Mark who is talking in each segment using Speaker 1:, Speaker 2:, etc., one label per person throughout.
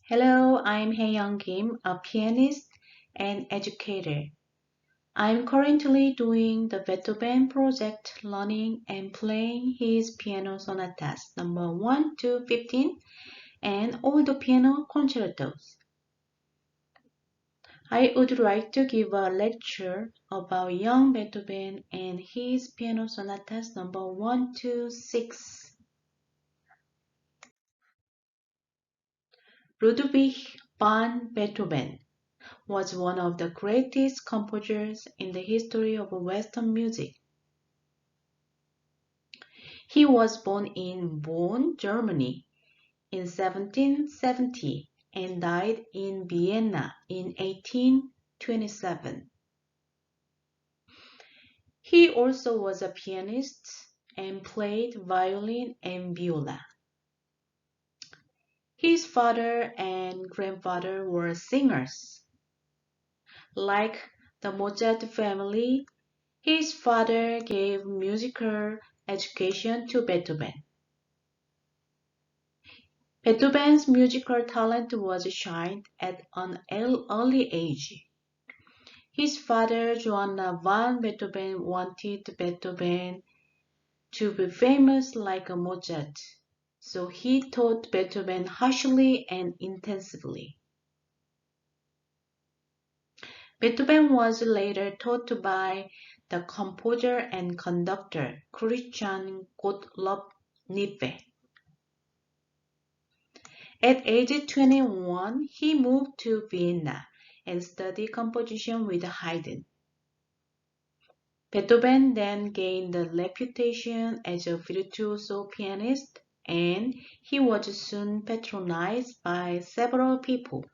Speaker 1: Hello, I'm Hae-young Kim, a pianist and educator. I'm currently doing the Beethoven project, learning and playing his piano sonatas number 1 to 15 and all the piano concertos. I would like to give a lecture about young Beethoven and his piano sonatas number 1 to 6. Ludwig van Beethoven was one of the greatest composers in the history of Western music. He was born in Bonn, Germany in 1770 and died in Vienna in 1827. He also was a pianist and played violin and viola. His father and grandfather were singers. Like the Mozart family, his father gave musical education to Beethoven. Beethoven's musical talent was shined at an early age. His father, Johann van Beethoven, wanted Beethoven to be famous like Mozart, so he taught Beethoven harshly and intensively. Beethoven was later taught by the composer and conductor Christian Gottlob Niefe. At age 21, he moved to Vienna and studied composition with Haydn. Beethoven then gained a reputation as a virtuoso pianist, and he was soon patronized by several people.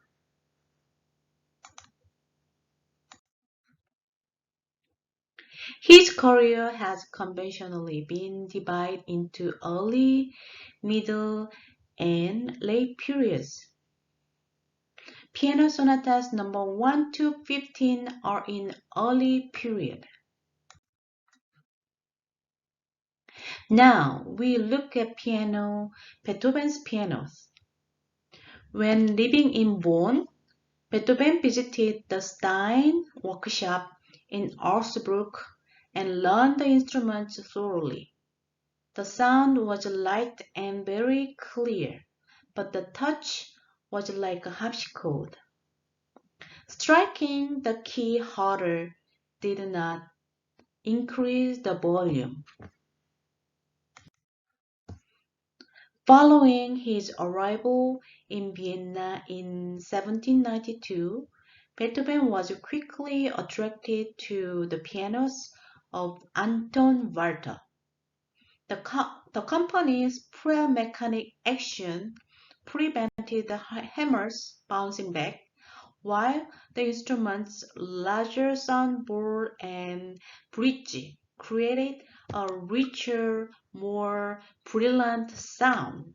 Speaker 1: His career has conventionally been divided into early, middle, and late periods. Piano sonatas number 1 to 15 are in early period. Now we look at Beethoven's pianos. When living in Bonn, Beethoven visited the Stein workshop in Augsburg and learned the instruments thoroughly. The sound was light and very clear, but the touch was like a harpsichord. Striking the key harder did not increase the volume. Following his arrival in Vienna in 1792, Beethoven was quickly attracted to the pianos of Anton Walter. The company's pre-mechanic action prevented the hammers bouncing back, while the instrument's larger soundboard and bridge created a richer, more brilliant sound.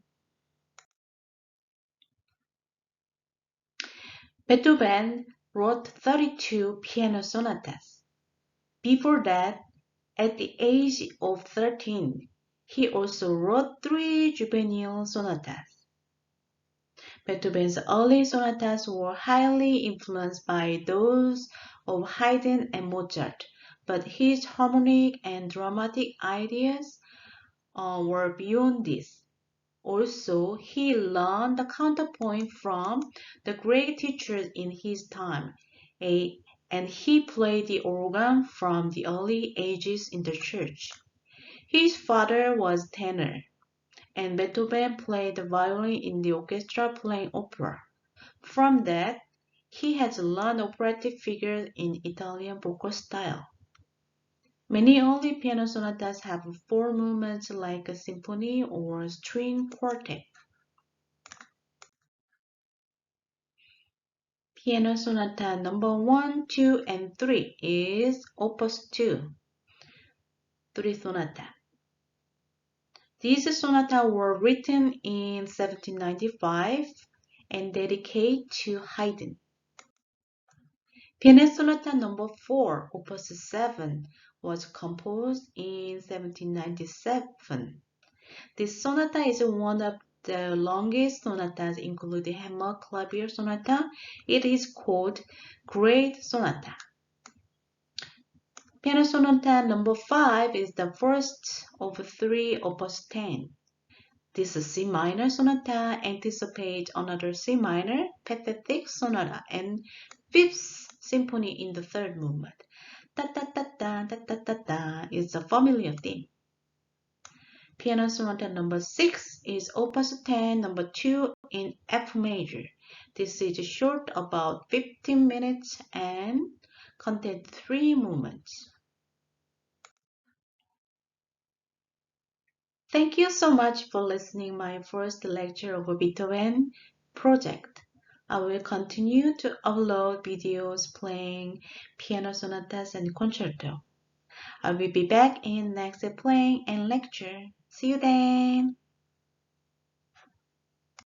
Speaker 1: Beethoven wrote 32 piano sonatas. Before that, at the age of 13, he also wrote 3 juvenile sonatas. Beethoven's early sonatas were highly influenced by those of Haydn and Mozart, but his harmonic and dramatic ideas were beyond this. Also, he learned the counterpoint from the great teachers in his time, and he played the organ from the early ages in the church. His father was tenor, and Beethoven played the violin in the orchestra playing opera. From that, he has learned operatic figures in Italian vocal style. Many early piano sonatas have 4 movements like a symphony or string quartet. Piano Sonata number 1, 2, and 3 is Opus 2, 3 Sonata. These sonatas were written in 1795 and dedicated to Haydn. Piano Sonata number 4, Opus 7, was composed in 1797. This sonata is one of The longest sonatas include the hammer clavier sonata. It is called Great Sonata. Piano Sonata number 5 is the first of 3 opus 10. This C minor sonata anticipates another C minor pathetic sonata and Fifth Symphony in the third movement. Ta-ta-ta-ta, ta-ta-ta-ta is a familiar theme. Piano Sonata number 6 is opus 10 number 2 in F major. This is short, about 15 minutes and contains 3 movements. Thank you so much for listening my first lecture of Beethoven project. I will continue to upload videos playing piano sonatas and concerto. I will be back in next playing and lecture. See you then!